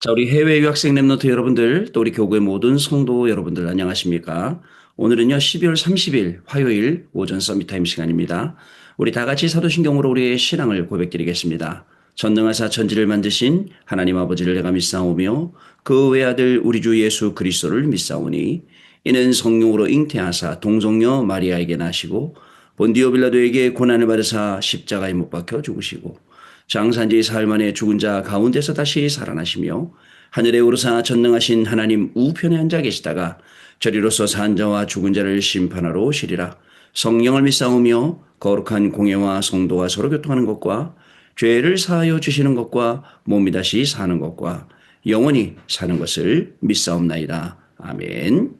자, 우리 해외 유학생 랩노트 여러분들, 또 우리 교구의 모든 성도 여러분들 안녕하십니까? 오늘은요, 12월 30일 화요일 오전 서밋타임 시간입니다. 우리 다 같이 사도신경으로 우리의 신앙을 고백드리겠습니다. 전능하사 천지를 만드신 하나님 아버지를 내가 믿사오며 그 외아들 우리 주 예수 그리스도를 믿사오니 이는 성령으로 잉태하사 동정녀 마리아에게 나시고 본디오 빌라도에게 고난을 받으사 십자가에 못 박혀 죽으시고 장사한 지 사흘 만에 죽은 자 가운데서 다시 살아나시며 하늘에 오르사 전능하신 하나님 우편에 앉아 계시다가 저리로서 산 자와 죽은 자를 심판하러 오시리라. 성령을 믿사오며 거룩한 공예와 성도와 서로 교통하는 것과 죄를 사하여 주시는 것과 몸이 다시 사는 것과 영원히 사는 것을 믿사옵나이다. 아멘.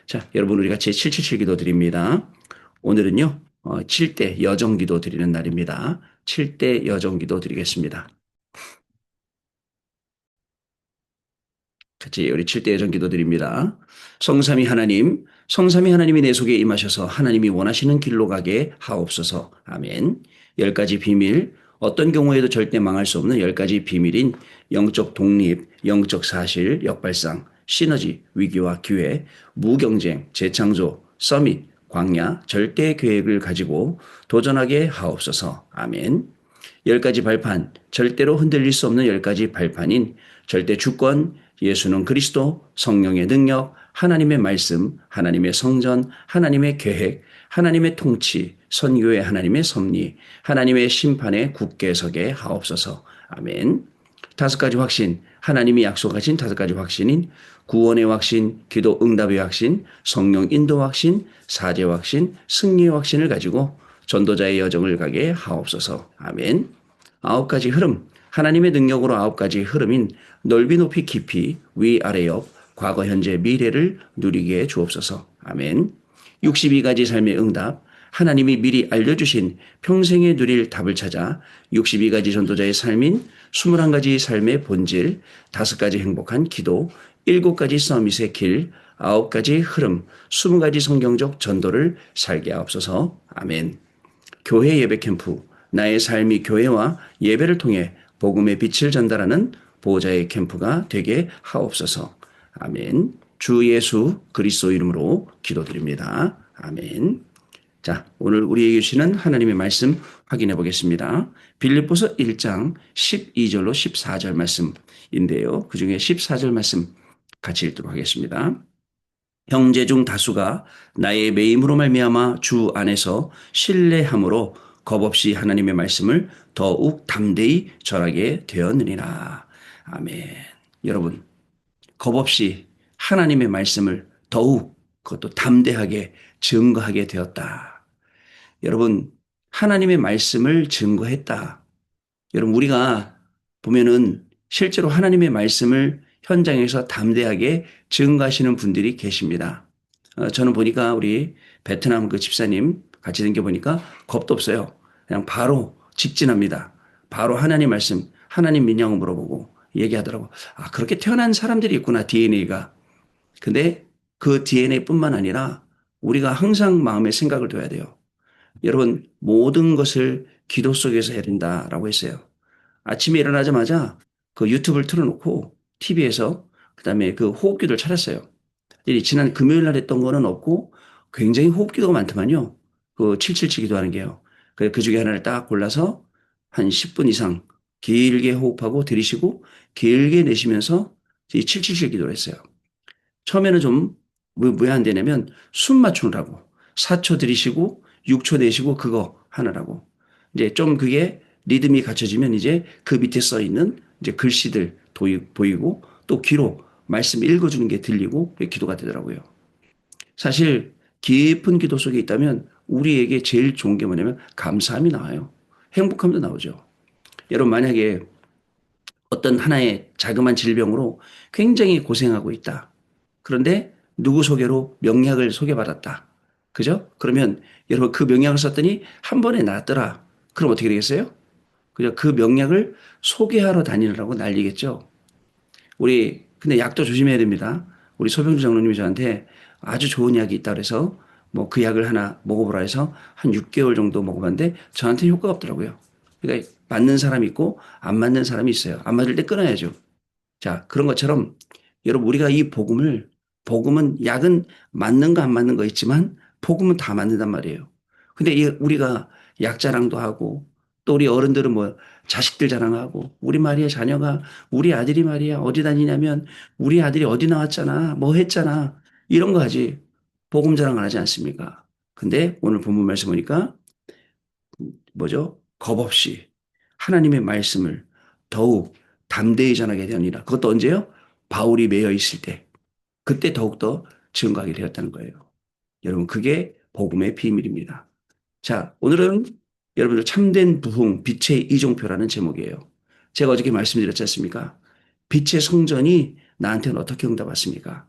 자, 여러분 우리 같이 777 기도 드립니다. 오늘은요. 7대 여정 기도 드리는 날입니다. 7대 여정 기도 드리겠습니다. 같이 우리 7대 여정 기도 드립니다. 성삼위 하나님이 내 속에 임하셔서 하나님이 원하시는 길로 가게 하옵소서. 아멘. 10가지 비밀, 어떤 경우에도 절대 망할 수 없는 10가지 비밀인 영적 독립, 영적 사실, 역발상, 시너지, 위기와 기회, 무경쟁, 재창조, 서밋, 광야, 절대 계획을 가지고 도전하게 하옵소서. 아멘. 10가지 발판, 절대로 흔들릴 수 없는 10가지 발판인 절대 주권, 예수는 그리스도, 성령의 능력, 하나님의 말씀, 하나님의 성전, 하나님의 계획, 하나님의 통치, 선교의 하나님의 섭리, 하나님의 심판에 굳게 서게 하옵소서. 아멘. 5가지 확신, 하나님이 약속하신 5가지 확신인 구원의 확신, 기도 응답의 확신, 성령 인도 확신, 사제 확신, 승리의 확신을 가지고 전도자의 여정을 가게 하옵소서. 아멘. 9가지 흐름, 하나님의 능력으로 9가지 흐름인 넓이 높이 깊이 위아래 옆 과거 현재 미래를 누리게 주옵소서. 아멘. 62가지 삶의 응답, 하나님이 미리 알려주신 평생에 누릴 답을 찾아 62가지 전도자의 삶인 21가지 삶의 본질, 5가지 행복한 기도, 7가지 서밋의 길, 9가지 흐름, 20가지 성경적 전도를 살게 하옵소서. 아멘. 교회 예배 캠프, 나의 삶이 교회와 예배를 통해 복음의 빛을 전달하는 보호자의 캠프가 되게 하옵소서. 아멘. 주 예수 그리스도 이름으로 기도드립니다. 아멘. 자, 오늘 우리에게 주시는 하나님의 말씀 확인해 보겠습니다. 빌립보서 1장 12절로 14절 말씀인데요. 그 중에 14절 말씀 같이 읽도록 하겠습니다. 형제 중 다수가 나의 매임으로 말미암아 주 안에서 신뢰함으로 겁없이 하나님의 말씀을 더욱 담대히 전하게 되었느니라. 아멘. 여러분, 겁없이 하나님의 말씀을 더욱 그것도 담대하게 증거하게 되었다. 여러분, 하나님의 말씀을 증거했다. 여러분, 우리가 보면은 실제로 하나님의 말씀을 현장에서 담대하게 증거하시는 분들이 계십니다. 저는 보니까 우리 베트남 그 집사님 같이 댕겨보니까 겁도 없어요. 그냥 바로 직진합니다. 바로 하나님 말씀, 하나님 민영을 물어보고 얘기하더라고. 아, 그렇게 태어난 사람들이 있구나, DNA가. 근데 그 DNA뿐만 아니라 우리가 항상 마음에 생각을 둬야 돼요. 여러분, 모든 것을 기도 속에서 해야 된다라고 했어요. 아침에 일어나자마자 그 유튜브를 틀어놓고 TV에서 그다음에 그 호흡기도를 찾았어요. 지난 금요일 날 했던 거는 없고 굉장히 호흡기도가 많더만요. 그 777 기도하는 게요. 그 중에 하나를 딱 골라서 한 10분 이상 길게 호흡하고 들이쉬고 길게 내쉬면서 이 777 기도를 했어요. 처음에는 좀 왜 안 되냐면 숨 맞추느라고 4초 들이쉬고 6초 내쉬고 그거 하느라고 이제 좀 그게 리듬이 갖춰지면 이제 그 밑에 써 있는 이제 글씨들 보이고 또 귀로 말씀 읽어주는 게 들리고 기도가 되더라고요. 사실 깊은 기도 속에 있다면 우리에게 제일 좋은 게 뭐냐면 감사함이 나와요. 행복함도 나오죠. 여러분 만약에 어떤 하나의 자그마한 질병으로 굉장히 고생하고 있다. 그런데 누구 소개로 명약을 소개받았다. 그죠? 그러면 여러분 그 명약을 썼더니 한 번에 낫더라. 그럼 어떻게 되겠어요? 그죠? 그 명약을 소개하러 다니느라고 난리겠죠. 우리 근데 약도 조심해야 됩니다. 우리 소병주 장로님이 저한테 아주 좋은 약이 있다 그래서 뭐 그 약을 하나 먹어보라 해서 한 6개월 정도 먹어봤는데 저한테는 효과가 없더라고요. 그러니까 맞는 사람이 있고 안 맞는 사람이 있어요. 안 맞을 때 끊어야죠. 자, 그런 것처럼 여러분 우리가 이 복음은 약은 맞는 거 안 맞는 거 있지만 복음은 다 맞는단 말이에요. 근데 우리가 약 자랑도 하고 또 우리 어른들은 뭐 자식들 자랑하고 우리 말이야 자녀가 우리 아들이 말이야 어디 다니냐면 우리 아들이 어디 나왔잖아 뭐 했잖아 이런 거 하지 복음 자랑 안 하지 않습니까? 근데 오늘 본문 말씀 보니까 뭐죠? 겁 없이 하나님의 말씀을 더욱 담대히 전하게 되니라. 그것도 언제요? 바울이 매여 있을 때. 그때 더욱더 증거하게 되었다는 거예요. 여러분, 그게 복음의 비밀입니다. 자, 오늘은 여러분들 참된 부흥, 빛의 이종표라는 제목이에요. 제가 어저께 말씀드렸지 않습니까? 빛의 성전이 나한테는 어떻게 응답왔습니까?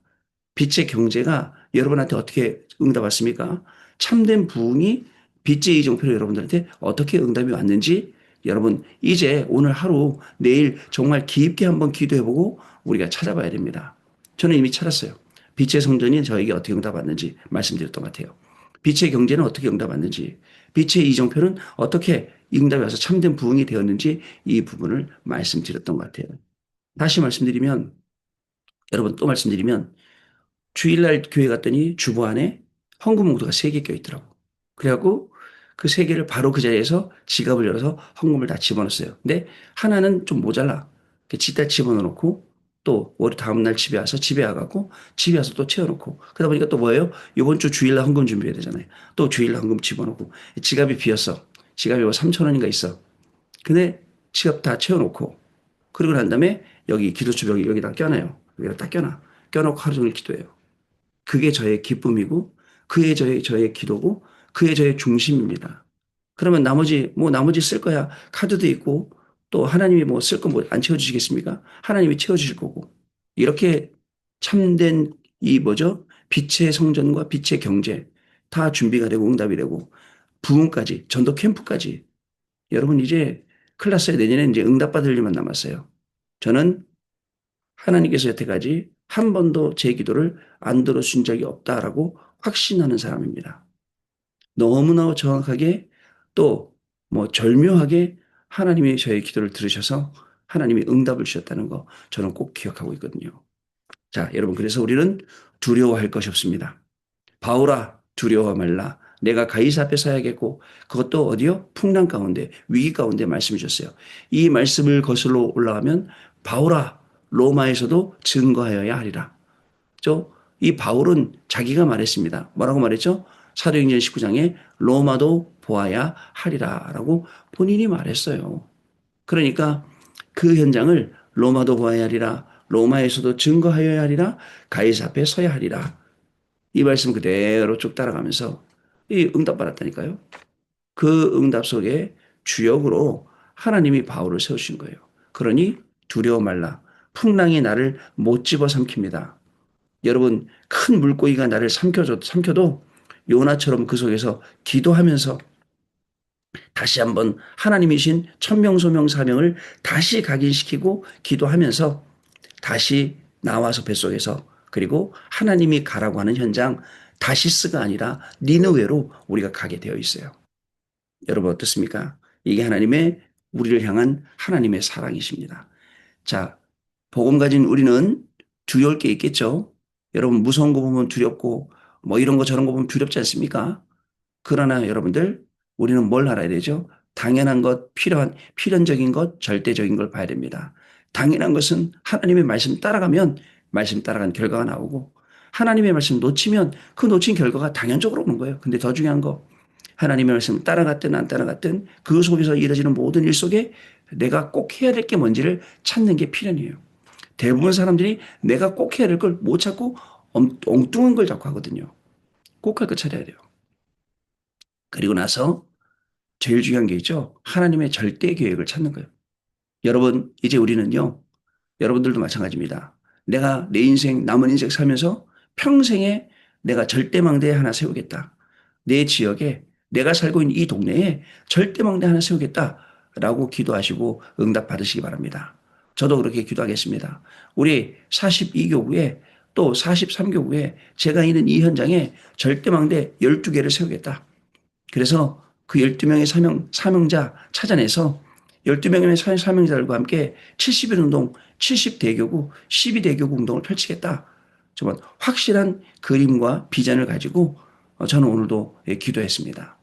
빛의 경제가 여러분한테 어떻게 응답왔습니까? 참된 부흥이 빛의 이정표로 여러분들한테 어떻게 응답이 왔는지 여러분 이제 오늘 하루 내일 정말 깊게 한번 기도해보고 우리가 찾아봐야 됩니다. 저는 이미 찾았어요. 빛의 성전이 저에게 어떻게 응답 왔는지 말씀드렸던 것 같아요. 빛의 경제는 어떻게 응답 왔는지 빛의 이정표는 어떻게 응답이 와서 참된 부흥이 되었는지 이 부분을 말씀드렸던 것 같아요. 다시 말씀드리면 여러분 또 말씀드리면 주일날 교회 갔더니 주보 안에 헌금 봉투가 3개 껴있더라고. 그래갖고 그 3개를 바로 그 자리에서 지갑을 열어서 헌금을 다 집어넣었어요. 근데 하나는 좀 모자라. 지다 집어넣고 또 우리 다음날 집에 와갖고 집에 와서 또 채워놓고 그러다 보니까 또 뭐예요? 이번 주 주일날 헌금 준비해야 되잖아요. 또 주일날 헌금 집어넣고 지갑이 비었어. 지갑이 뭐 3천 원인가 있어. 근데 지갑 다 채워놓고 그러고 난 다음에 여기 기도추 벽에 여기다 껴놔요. 여기다 딱 껴놔. 껴놓고 하루 종일 기도해요. 그게 저의 기쁨이고 그게 저의 기도고 그게 저의 중심입니다. 그러면 나머지 쓸 거야. 카드도 있고 또 하나님이 뭐 쓸 거 뭐 안 채워주시겠습니까? 하나님이 채워주실 거고. 이렇게 참된 이 뭐죠? 빛의 성전과 빛의 경제 다 준비가 되고 응답이 되고 부흥까지 전도 캠프까지 여러분 이제 큰일 났어요. 내년에 이제 응답받을 일만 남았어요. 저는 하나님께서 여태까지 한 번도 제 기도를 안 들어준 적이 없다라고 확신하는 사람입니다. 너무나 정확하게 또 뭐 절묘하게 하나님이 저의 기도를 들으셔서 하나님이 응답을 주셨다는 거 저는 꼭 기억하고 있거든요. 자, 여러분 그래서 우리는 두려워할 것이 없습니다. 바울아 두려워 말라. 내가 가이사 앞에 서야겠고 그것도 어디요? 풍랑 가운데 위기 가운데 말씀해 주셨어요. 이 말씀을 거슬러 올라가면 바울아 로마에서도 증거하여야 하리라. 이 바울은 자기가 말했습니다. 뭐라고 말했죠? 사도행전 19장에 로마도 보아야 하리라라고 본인이 말했어요. 그러니까 그 현장을 로마도 보아야 하리라. 로마에서도 증거하여야 하리라. 가이사 앞에 서야 하리라. 이 말씀 그대로 쭉 따라가면서 이 응답 받았다니까요. 그 응답 속에 주역으로 하나님이 바울을 세우신 거예요. 그러니 두려워 말라. 풍랑이 나를 못 집어삼킵니다. 여러분 큰 물고기가 나를 삼켜도 요나처럼 그 속에서 기도하면서 다시 한번 하나님이신 천명소명 사명을 다시 각인시키고 기도하면서 다시 나와서 뱃속에서 그리고 하나님이 가라고 하는 현장 다시스가 아니라 니느웨로 우리가 가게 되어 있어요. 여러분 어떻습니까? 이게 우리를 향한 하나님의 사랑이십니다. 자, 복음 가진 우리는 두려울 게 있겠죠. 여러분 무서운 거 보면 두렵고 뭐 이런 거 저런 거 보면 두렵지 않습니까? 그러나 여러분들 우리는 뭘 알아야 되죠? 당연한 것, 필연적인 것, 절대적인 걸 봐야 됩니다. 당연한 것은 하나님의 말씀 따라가면 말씀 따라간 결과가 나오고 하나님의 말씀 놓치면 그 놓친 결과가 당연적으로 오는 거예요. 근데 더 중요한 거 하나님의 말씀 따라갔든 안 따라갔든 그 속에서 이루어지는 모든 일 속에 내가 꼭 해야 될 게 뭔지를 찾는 게 필연이에요. 대부분 사람들이 내가 꼭 해야 될 걸 못 찾고 엉뚱한 걸 자꾸 하거든요. 꼭 할 거 찾아야 돼요. 그리고 나서 제일 중요한 게 있죠. 하나님의 절대 계획을 찾는 거예요. 여러분, 이제 우리는요. 여러분들도 마찬가지입니다. 내가 내 인생, 남은 인생 살면서 평생에 내가 절대망대 하나 세우겠다. 내 지역에 내가 살고 있는 이 동네에 절대망대 하나 세우겠다라고 기도하시고 응답 받으시기 바랍니다. 저도 그렇게 기도하겠습니다. 우리 42교구에 또 43교구에 제가 있는 이 현장에 절대망대 12개를 세우겠다. 그래서 그 12명의 사명자 찾아내서 12명의 사명자들과 함께 70일 운동, 70대교구, 12대교구 운동을 펼치겠다. 정말 확실한 그림과 비전을 가지고 저는 오늘도 기도했습니다.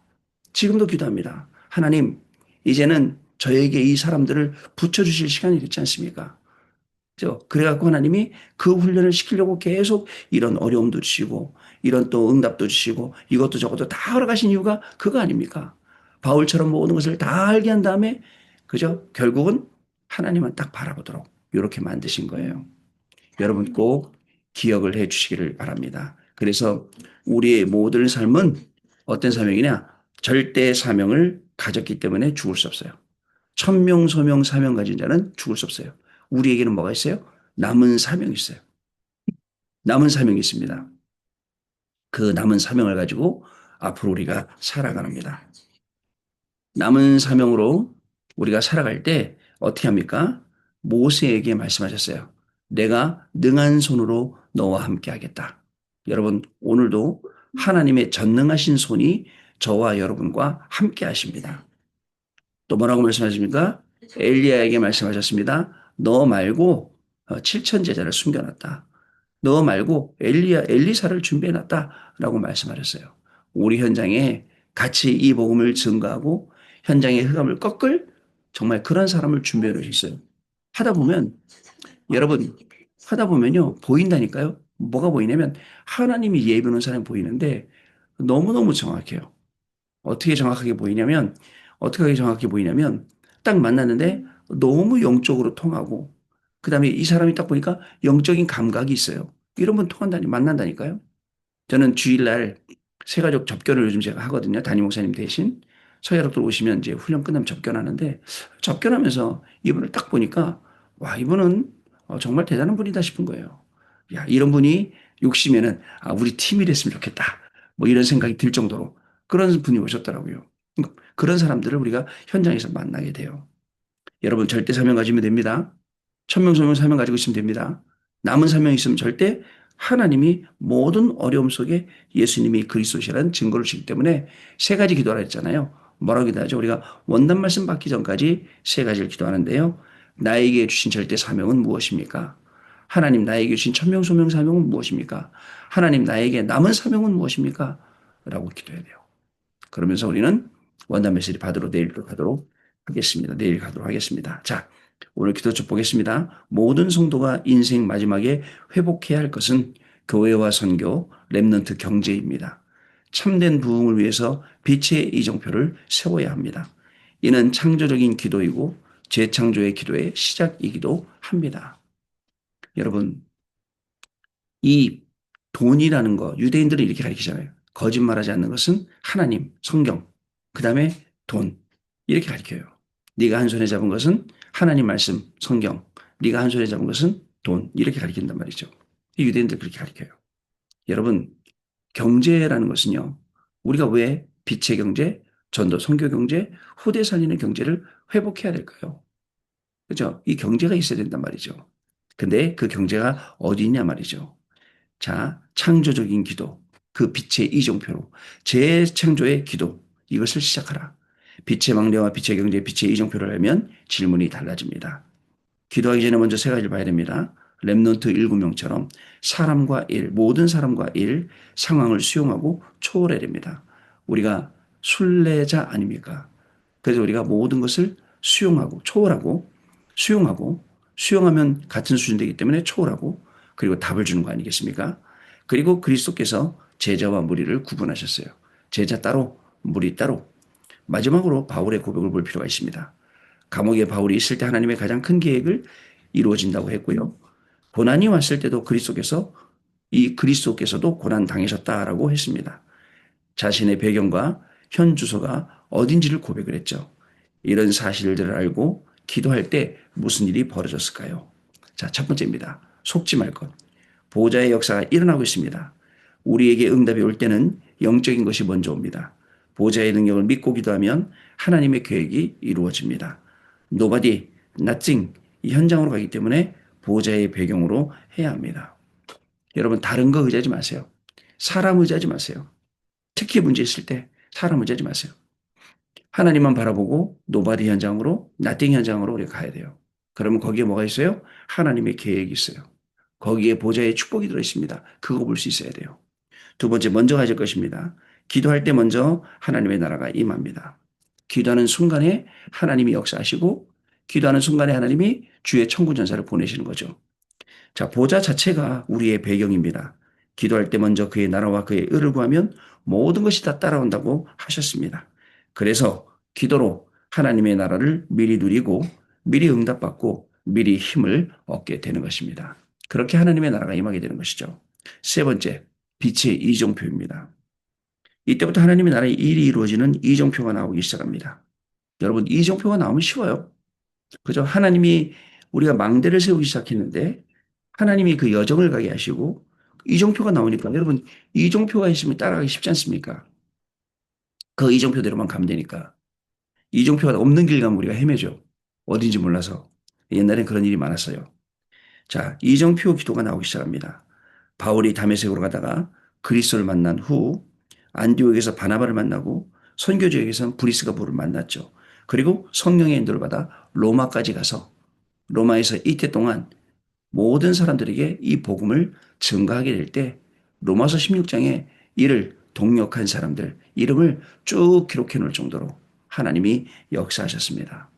지금도 기도합니다. 하나님, 이제는 저에게 이 사람들을 붙여주실 시간이 됐지 않습니까? 그래갖고 하나님이 그 훈련을 시키려고 계속 이런 어려움도 주시고, 이런 또 응답도 주시고, 이것도 저것도 다 허락하신 이유가 그거 아닙니까? 바울처럼 모든 것을 다 알게 한 다음에, 그죠? 결국은 하나님만 딱 바라보도록 이렇게 만드신 거예요. 여러분 꼭 기억을 해 주시기를 바랍니다. 그래서 우리의 모든 삶은 어떤 사명이냐? 절대 사명을 가졌기 때문에 죽을 수 없어요. 천명, 소명, 사명 가진 자는 죽을 수 없어요. 우리에게는 뭐가 있어요? 남은 사명이 있어요. 남은 사명이 있습니다. 그 남은 사명을 가지고 앞으로 우리가 살아갑니다. 남은 사명으로 우리가 살아갈 때 어떻게 합니까? 모세에게 말씀하셨어요. 내가 능한 손으로 너와 함께 하겠다. 여러분, 오늘도 하나님의 전능하신 손이 저와 여러분과 함께 하십니다. 또 뭐라고 말씀하십니까? 엘리야에게 말씀하셨습니다. 너 말고 7천 제자를 숨겨놨다. 너 말고 엘리사를 준비해놨다라고 말씀하셨어요. 우리 현장에 같이 이 복음을 증거하고 현장의 흑암을 꺾을 정말 그런 사람을 준비해 놓으셨어요. 하다 보면 여러분 하다 보면요 보인다니까요. 뭐가 보이냐면 하나님이 예비하는 사람이 보이는데 너무너무 정확해요. 어떻게 정확하게 보이냐면 어떻게 정확하게 보이냐면 딱 만났는데 너무 영적으로 통하고 그다음에 이 사람이 딱 보니까 영적인 감각이 있어요. 이런 분 통한다니 만난다니까요. 저는 주일날 새가족 접견을 요즘 제가 하거든요. 담임 목사님 대신 서가족들 오시면 이제 훈련 끝나면 접견하는데 접견하면서 이분을 딱 보니까 와 이분은 정말 대단한 분이다 싶은 거예요. 야 이런 분이 욕심에는 아 우리 팀이 됐으면 좋겠다. 뭐 이런 생각이 들 정도로 그런 분이 오셨더라고요. 그런 사람들을 우리가 현장에서 만나게 돼요. 여러분 절대 사명 가지면 됩니다. 천명, 소명, 사명 가지고 있으면 됩니다. 남은 사명이 있으면 절대 하나님이 모든 어려움 속에 예수님이 그리스도시라는 증거를 주기 때문에 세 가지 기도하라 했잖아요. 뭐라고 기도하죠? 우리가 원단 말씀 받기 전까지 세 가지를 기도하는데요. 나에게 주신 절대 사명은 무엇입니까? 하나님 나에게 주신 천명, 소명, 사명은 무엇입니까? 하나님 나에게 남은 사명은 무엇입니까? 라고 기도해야 돼요. 그러면서 우리는 원단 메시지 받으러 내일 또 가도록 하겠습니다. 내일 가도록 하겠습니다. 자, 오늘 기도 쭉 보겠습니다. 모든 성도가 인생 마지막에 회복해야 할 것은 교회와 선교, 렘넌트 경제입니다. 참된 부흥을 위해서 빛의 이정표를 세워야 합니다. 이는 창조적인 기도이고 재창조의 기도의 시작이기도 합니다. 여러분, 이 돈이라는 거 유대인들은 이렇게 가르치잖아요. 거짓말하지 않는 것은 하나님, 성경, 그 다음에 돈 이렇게 가르쳐요. 네가 한 손에 잡은 것은 하나님 말씀, 성경, 네가 한 손에 잡은 것은 돈 이렇게 가르친단 말이죠. 유대인들 그렇게 가르쳐요. 여러분 경제라는 것은요. 우리가 왜 빛의 경제, 전도, 선교 경제, 후대 살리는 경제를 회복해야 될까요? 그죠? 이 경제가 있어야 된단 말이죠. 근데 그 경제가 어디 있냐 말이죠. 자, 창조적인 기도, 그 빛의 이정표로 재창조의 기도, 이것을 시작하라. 빛의 망대와 빛의 경제, 빛의 이정표를 하면 질문이 달라집니다. 기도하기 전에 먼저 세 가지를 봐야 됩니다. 렘넌트 7명처럼 사람과 일, 모든 사람과 일, 상황을 수용하고 초월해야 됩니다. 우리가 순례자 아닙니까? 그래서 우리가 모든 것을 수용하고 초월하고 수용하고 수용하면 같은 수준 되기 때문에 초월하고 그리고 답을 주는 거 아니겠습니까? 그리고 그리스도께서 제자와 무리를 구분하셨어요. 제자 따로 무리 따로. 마지막으로 바울의 고백을 볼 필요가 있습니다. 감옥에 바울이 있을 때 하나님의 가장 큰 계획을 이루어진다고 했고요. 고난이 왔을 때도 그리스도께서 이 그리스도께서도 고난 당하셨다라고 했습니다. 자신의 배경과 현 주소가 어딘지를 고백을 했죠. 이런 사실들을 알고 기도할 때 무슨 일이 벌어졌을까요? 자, 첫 번째입니다. 속지 말 것. 보호자의 역사가 일어나고 있습니다. 우리에게 응답이 올 때는 영적인 것이 먼저 옵니다. 보호자의 능력을 믿고 기도하면 하나님의 계획이 이루어집니다. Nobody, nothing 이 현장으로 가기 때문에 보호자의 배경으로 해야 합니다. 여러분 다른 거 의지하지 마세요. 사람 의지하지 마세요. 특히 문제 있을 때 사람 의지하지 마세요. 하나님만 바라보고 노바디 현장으로, 나띵 현장으로 우리가 가야 돼요. 그러면 거기에 뭐가 있어요? 하나님의 계획이 있어요. 거기에 보좌의 축복이 들어있습니다. 그거 볼 수 있어야 돼요. 두 번째, 먼저 가질 것입니다. 기도할 때 먼저 하나님의 나라가 임합니다. 기도하는 순간에 하나님이 역사하시고, 기도하는 순간에 하나님이 주의 천군 전사를 보내시는 거죠. 자, 보좌 자체가 우리의 배경입니다. 기도할 때 먼저 그의 나라와 그의 의를 구하면 모든 것이 다 따라온다고 하셨습니다. 그래서 기도로 하나님의 나라를 미리 누리고 미리 응답받고 미리 힘을 얻게 되는 것입니다. 그렇게 하나님의 나라가 임하게 되는 것이죠. 세 번째, 빛의 이정표입니다. 이때부터 하나님의 나라의 일이 이루어지는 이정표가 나오기 시작합니다. 여러분, 이정표가 나오면 쉬워요. 그죠? 하나님이 우리가 망대를 세우기 시작했는데 하나님이 그 여정을 가게 하시고 이정표가 나오니까 여러분 이정표가 있으면 따라가기 쉽지 않습니까? 그 이정표대로만 가면 되니까. 이정표가 없는 길 가면 우리가 헤매죠. 어딘지 몰라서. 옛날엔 그런 일이 많았어요. 자, 이정표 기도가 나오기 시작합니다. 바울이 다메섹으로 가다가 그리스도를 만난 후 안디옥에서 바나바를 만나고 선교 지역에서는 브리스가부를 만났죠. 그리고 성령의 인도를 받아 로마까지 가서 로마에서 이태 동안 모든 사람들에게 이 복음을 증가하게 될 때 로마서 16장에 이를 동역한 사람들 이름을 쭉 기록해 놓을 정도로 하나님이 역사하셨습니다.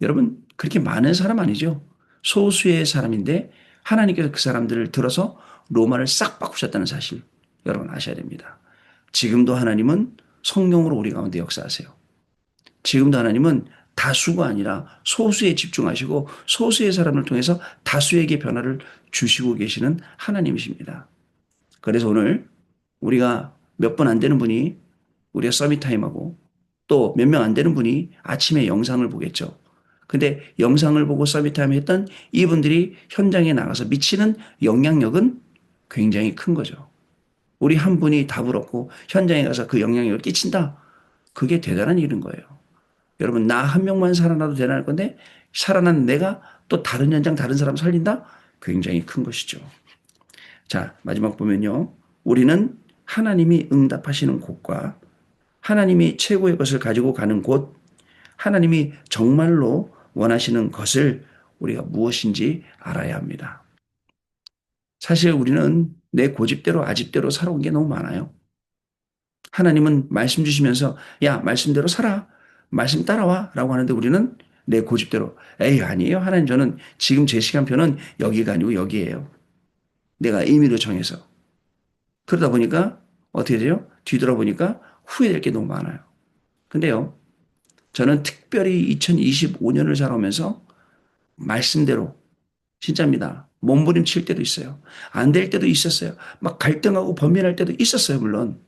여러분 그렇게 많은 사람 아니죠. 소수의 사람인데 하나님께서 그 사람들을 들어서 로마를 싹 바꾸셨다는 사실 여러분 아셔야 됩니다. 지금도 하나님은 성령으로 우리 가운데 역사하세요. 지금도 하나님은 다수가 아니라 소수에 집중하시고 소수의 사람을 통해서 다수에게 변화를 주시고 계시는 하나님이십니다. 그래서 오늘 우리가 몇 분 안 되는 분이 우리가 서밋 타임하고 또 몇 명 안 되는 분이 아침에 영상을 보겠죠. 근데 영상을 보고 서밋 타임 했던 이분들이 현장에 나가서 미치는 영향력은 굉장히 큰 거죠. 우리 한 분이 답을 얻고 현장에 가서 그 영향력을 끼친다. 그게 대단한 일인 거예요. 여러분, 나 한 명만 살아나도 대단할 건데, 살아난 내가 또 다른 현장, 다른 사람 살린다? 굉장히 큰 것이죠. 자, 마지막 보면요. 우리는 하나님이 응답하시는 곳과 하나님이 최고의 것을 가지고 가는 곳, 하나님이 정말로 원하시는 것을 우리가 무엇인지 알아야 합니다. 사실 우리는 내 고집대로 아집대로 살아온 게 너무 많아요. 하나님은 말씀 주시면서 야, 말씀대로 살아. 말씀 따라와. 라고 하는데 우리는 내 고집대로 에이, 아니에요. 하나님 저는 지금 제 시간표는 여기가 아니고 여기예요. 내가 임의로 정해서. 그러다 보니까 어떻게 돼요? 뒤돌아보니까 후회될 게 너무 많아요. 근데요. 저는 특별히 2025년을 살아오면서 말씀대로 진짜입니다. 몸부림칠 때도 있어요. 안 될 때도 있었어요. 막 갈등하고 번민할 때도 있었어요. 물론.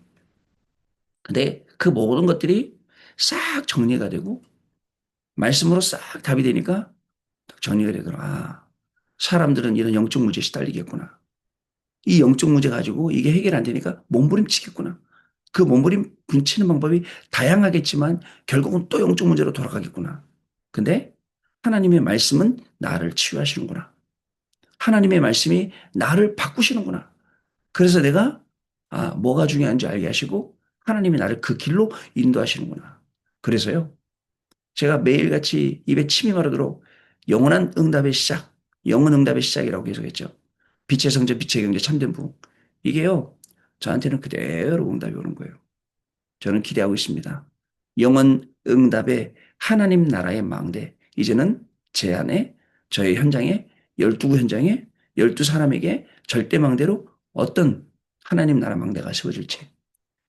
근데 그 모든 것들이 싹 정리가 되고 말씀으로 싹 답이 되니까 정리가 되더라. 아, 사람들은 이런 영적 문제에 시달리겠구나. 이 영적 문제 가지고 이게 해결 안 되니까 몸부림치겠구나. 그 몸부림치는 방법이 다양하겠지만 결국은 또 영적 문제로 돌아가겠구나. 근데 하나님의 말씀은 나를 치유하시는구나. 하나님의 말씀이 나를 바꾸시는구나. 그래서 내가 뭐가 중요한지 알게 하시고 하나님이 나를 그 길로 인도하시는구나. 그래서요. 제가 매일같이 입에 침이 마르도록 영원한 응답의 시작, 영원 응답의 시작이라고 계속했죠. 빛의 성전, 빛의 경제, 참된 부흥. 이게요, 저한테는 그대로 응답이 오는 거예요. 저는 기대하고 있습니다. 영원 응답의 하나님 나라의 망대. 이제는 제 안에, 저의 현장에, 12구 현장에, 12사람에게 절대 망대로 어떤 하나님 나라 망대가 세워질지.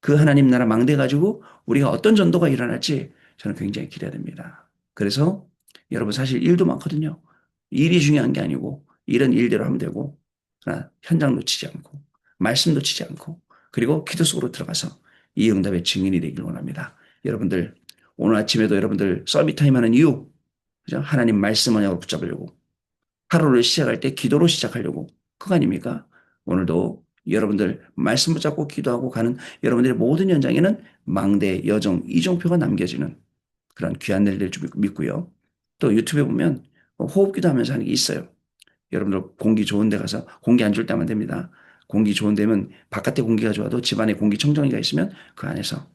그 하나님 나라 망대 가지고 우리가 어떤 전도가 일어날지 저는 굉장히 기대됩니다. 그래서 여러분 사실 일도 많거든요. 일이 중요한 게 아니고 일은 일대로 하면 되고 그러나 현장 놓치지 않고 말씀 놓치지 않고 그리고 기도 속으로 들어가서 이 응답의 증인이 되길 원합니다. 여러분들 오늘 아침에도 여러분들 서밋 타임 하는 이유 그죠? 하나님 말씀 언약을 붙잡으려고 하루를 시작할 때 기도로 시작하려고 그거 아닙니까? 오늘도 여러분들 말씀 붙잡고 기도하고 가는 여러분들의 모든 현장에는 망대, 여정, 이정표가 남겨지는 그런 귀한 날이 될 줄 믿고요. 또 유튜브에 보면 호흡기도 하면서 하는 게 있어요. 여러분들 공기 좋은 데 가서 공기 안 줄 때만 됩니다. 공기 좋은 데면 바깥에 공기가 좋아도 집안에 공기청정기가 있으면 그 안에서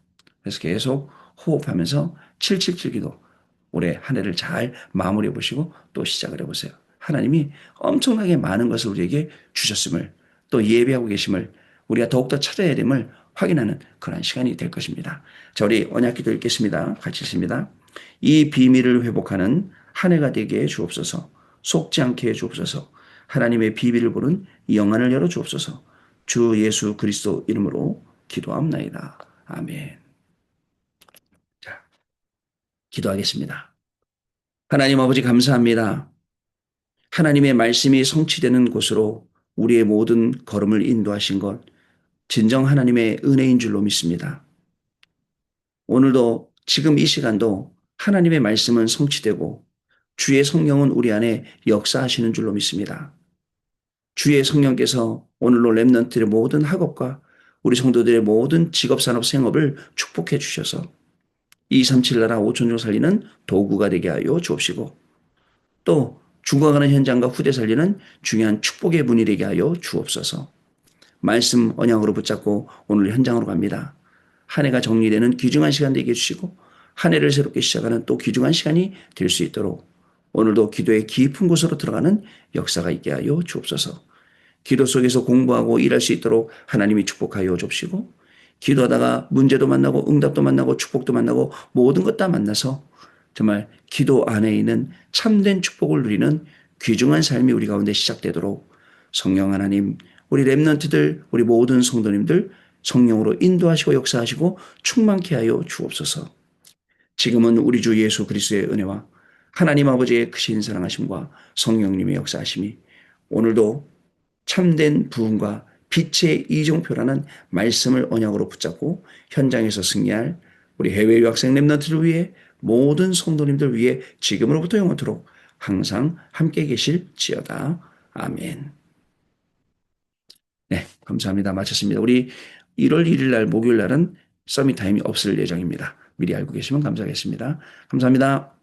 그래서 계속 호흡하면서 777 기도 올해 한 해를 잘 마무리해 보시고 또 시작을 해보세요. 하나님이 엄청나게 많은 것을 우리에게 주셨음을 또 예배하고 계심을 우리가 더욱더 찾아야 됨을 확인하는 그런 시간이 될 것입니다. 자, 우리 언약기도 읽겠습니다. 같이 읽습니다. 이 비밀을 회복하는 한 해가 되게 해 주옵소서. 속지 않게 해 주옵소서. 하나님의 비밀을 보는 영안을 열어 주옵소서. 주 예수 그리스도 이름으로 기도합나이다. 아멘. 자, 기도하겠습니다. 하나님 아버지 감사합니다. 하나님의 말씀이 성취되는 곳으로 우리의 모든 걸음을 인도하신 것 진정 하나님의 은혜인 줄로 믿습니다. 오늘도 지금 이 시간도 하나님의 말씀은 성취되고 주의 성령은 우리 안에 역사하시는 줄로 믿습니다. 주의 성령께서 오늘로 렘넌트의 모든 학업과 우리 성도들의 모든 직업산업 생업을 축복해 주셔서 237 나라 5천종 살리는 도구가 되게 하여 주옵시고 또 죽어가는 현장과 후대 살리는 중요한 축복의 문이 되게 하여 주옵소서. 말씀 언약으로 붙잡고 오늘 현장으로 갑니다. 한 해가 정리되는 귀중한 시간 되게 해주시고 한 해를 새롭게 시작하는 또 귀중한 시간이 될 수 있도록 오늘도 기도의 깊은 곳으로 들어가는 역사가 있게 하여 주옵소서. 기도 속에서 공부하고 일할 수 있도록 하나님이 축복하여 주옵시고 기도하다가 문제도 만나고 응답도 만나고 축복도 만나고 모든 것 다 만나서 정말 기도 안에 있는 참된 축복을 누리는 귀중한 삶이 우리 가운데 시작되도록 성령 하나님, 우리 렘넌트들, 우리 모든 성도님들 성령으로 인도하시고 역사하시고 충만케 하여 주옵소서. 지금은 우리 주 예수 그리스도의 은혜와 하나님 아버지의 크신 사랑하심과 성령님의 역사하심이 오늘도 참된 부흥과 빛의 이정표라는 말씀을 언약으로 붙잡고 현장에서 승리할 우리 해외 유학생 렘넌트를 위해 모든 성도님들 위해 지금으로부터 영원토록 항상 함께 계실지어다. 아멘. 네, 감사합니다. 마쳤습니다. 우리 1월 1일 날 목요일 날은 서밋 타임이 없을 예정입니다. 미리 알고 계시면 감사하겠습니다. 감사합니다.